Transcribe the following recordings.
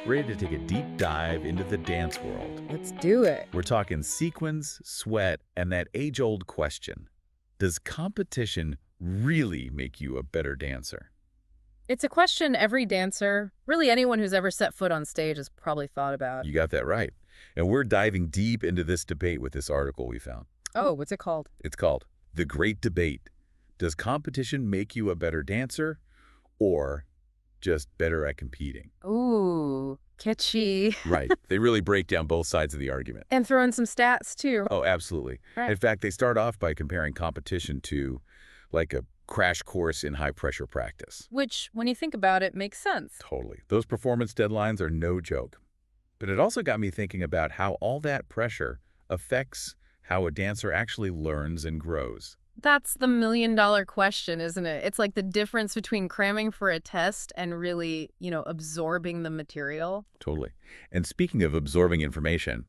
Ready to take a deep dive into the dance world. Let's do it. We're talking sequins, sweat, and that age-old question. Does competition really make you a better dancer? It's a question every dancer, really anyone who's ever set foot on stage has probably thought about. You got that right. And we're diving deep into this debate with this article we found. Oh, what's it called? It's called The Great Debate. Does competition make you a better dancer or just better at competing? Ooh, catchy. Right. They really break down both sides of the argument. And throw in some stats, too. Oh, absolutely. Right. In fact, they start off by comparing competition to like a crash course in high-pressure practice. Which, when you think about it, makes sense. Totally. Those performance deadlines are no joke. But it also got me thinking about how all that pressure affects how a dancer actually learns and grows. That's the million-dollar question, isn't it? It's like the difference between cramming for a test and really, absorbing the material. Totally. And speaking of absorbing information,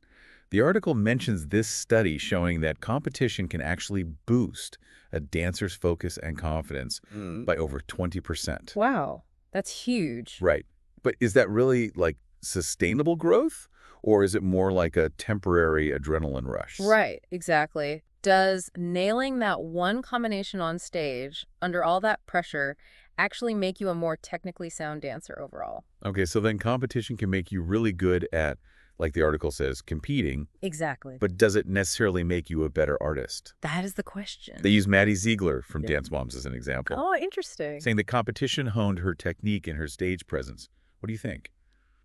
the article mentions this study showing that competition can actually boost a dancer's focus and confidence by over 20%. Wow, that's huge. Right. But is that really like sustainable growth, or is it more like a temporary adrenaline rush? Right, exactly. Does nailing that one combination on stage under all that pressure actually make you a more technically sound dancer overall? Okay, so then competition can make you really good at, like the article says, competing. Exactly. But does it necessarily make you a better artist? That is the question. They use Maddie Ziegler from DanceMoms as an example, Oh, interesting. saying that competition honed her technique and her stage presence. What do you think?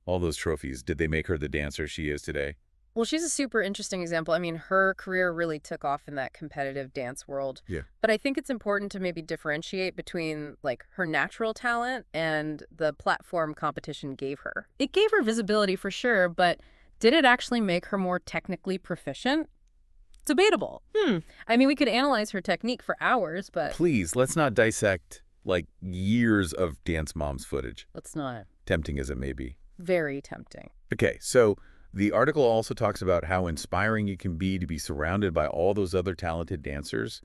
All those trophies, did they make her the dancer she is today? Well, she's a super interesting example. I mean, her career really took off in that competitive dance world. Yeah. But I think it's important to maybe differentiate between, like, her natural talent and the platform competition gave her. It gave her visibility for sure, but did it actually make her more technically proficient? Debatable. I mean, we could analyze her technique for hours, but Please, let's not dissect, like, years of Dance Moms footage, let's not. tempting as it may be. Very tempting. Okay, so the article also talks about how inspiring it can be to be surrounded by all those other talented dancers.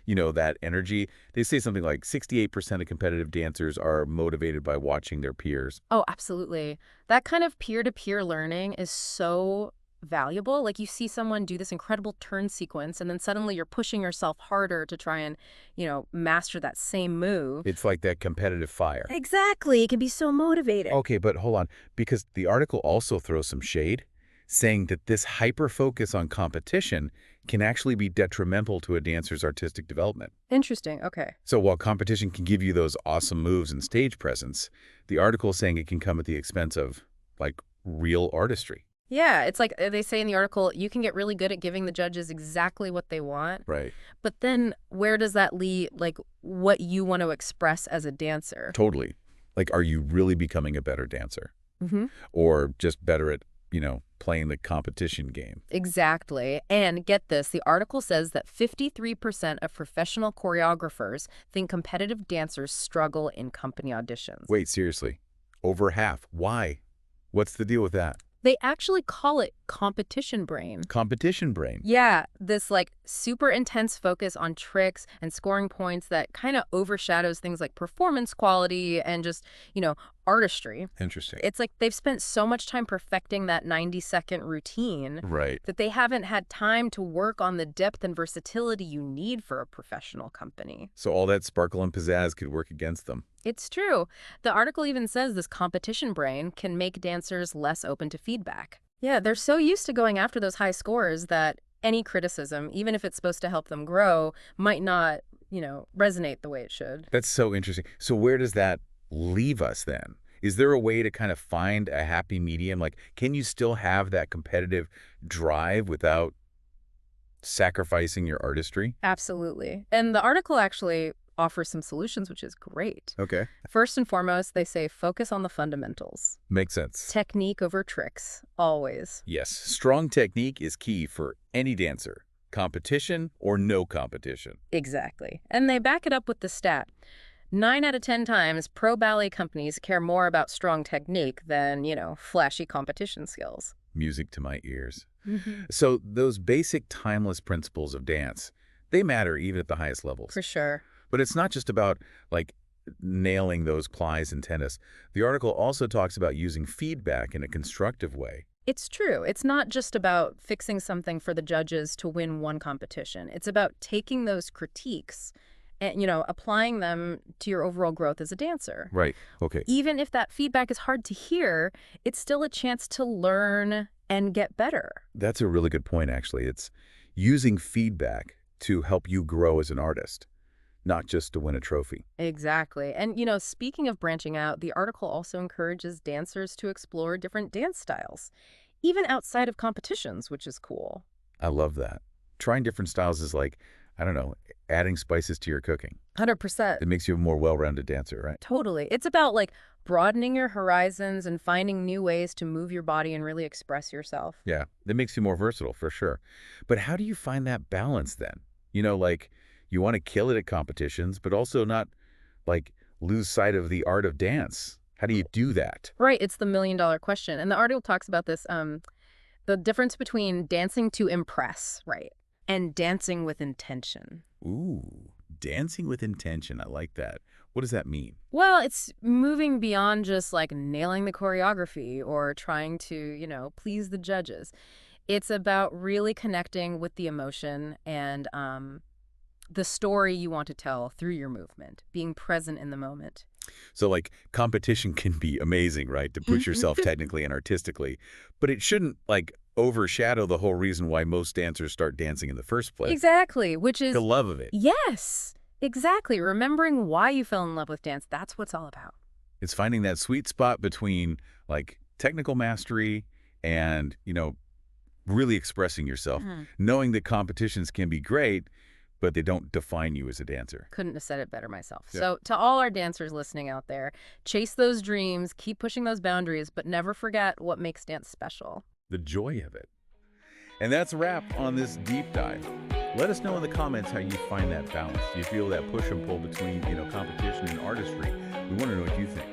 You know, that energy. They say something like 68% of competitive dancers are motivated by watching their peers. Oh, absolutely. That kind of peer-to-peer learning is so valuable. Like, you see someone do this incredible turn sequence, and then suddenly you're pushing yourself harder to try and, master that same move. It's like that competitive fire. Exactly. It can be so motivating. Okay, but hold on, because the article also throws some shade, saying that this hyper-focus on competition can actually be detrimental to a dancer's artistic development. Interesting. Okay. So while competition can give you those awesome moves and stage presence, the article is saying it can come at the expense of, like, real artistry. Yeah, it's like they say in the article, you can get really good at giving the judges exactly what they want. Right. But then where does that leave, like, what you want to express as a dancer? Totally. Like, are you really becoming a better dancer? Mm-hmm. Or just better at, playing the competition game? Exactly. And get this, the article says that 53% of professional choreographers think competitive dancers struggle in company auditions. Wait, seriously? Over half. Why? What's the deal with that? They actually call it competition brain. Competition brain. Yeah, this like super intense focus on tricks and scoring points that kind of overshadows things like performance quality and just, artistry. Interesting. It's like they've spent so much time perfecting that 90-second routine Right. that they haven't had time to work on the depth and versatility you need for a professional company. So all that sparkle and pizzazz could work against them. It's true. The article even says this competition brain can make dancers less open to feedback. Yeah, they're so used to going after those high scores that any criticism, even if it's supposed to help them grow, might not, resonate the way it should. That's so interesting. So where does that leave us then? Is there a way to kind of find a happy medium? Like, can you still have that competitive drive without sacrificing your artistry? Absolutely. And the article actually offers some solutions, which is great. Okay. First and foremost, they say focus on the fundamentals. Makes sense. Technique over tricks, always. Yes, strong technique is key for any dancer, competition or no competition. Exactly. And they back it up with the stat. 9 out of 10 times, pro ballet companies care more about strong technique than, flashy competition skills. Music to my ears. Mm-hmm. So those basic timeless principles of dance, they matter even at the highest levels. For sure. But it's not just about, like, nailing those plies in tennis. The article also talks about using feedback in a constructive way. It's true. It's not just about fixing something for the judges to win one competition. It's about taking those critiques and, applying them to your overall growth as a dancer. Right. Okay. Even if that feedback is hard to hear, it's still a chance to learn and get better. That's a really good point, actually. It's using feedback to help you grow as an artist, not just to win a trophy. Exactly. And, speaking of branching out, the article also encourages dancers to explore different dance styles, even outside of competitions, which is cool. I love that. Trying different styles is like, I don't know, adding spices to your cooking. 100%. It makes you a more well-rounded dancer, right? Totally. It's about broadening your horizons and finding new ways to move your body and really express yourself. Yeah, that makes you more versatile for sure. But how do you find that balance then? You want to kill it at competitions, but also not lose sight of the art of dance. How do you do that? Right. It's the million-dollar question. And the article talks about this, the difference between dancing to impress, right, and dancing with intention. Ooh, dancing with intention. I like that. What does that mean? Well, it's moving beyond just nailing the choreography or trying to, please the judges. It's about really connecting with the emotion and the story you want to tell through your movement, being present in the moment. So competition can be amazing, right? To push yourself technically and artistically, but it shouldn't overshadow the whole reason why most dancers start dancing in the first place. Exactly, which is The love of it. Yes, exactly. Remembering why you fell in love with dance, that's what it's all about. It's finding that sweet spot between technical mastery and, really expressing yourself, knowing that competitions can be great, but they don't define you as a dancer. Couldn't have said it better myself. Yeah. So to all our dancers listening out there, chase those dreams, keep pushing those boundaries, but never forget what makes dance special. The joy of it. And that's a wrap on this deep dive. Let us know in the comments how you find that balance. Do you feel that push and pull between, competition and artistry? We want to know what you think.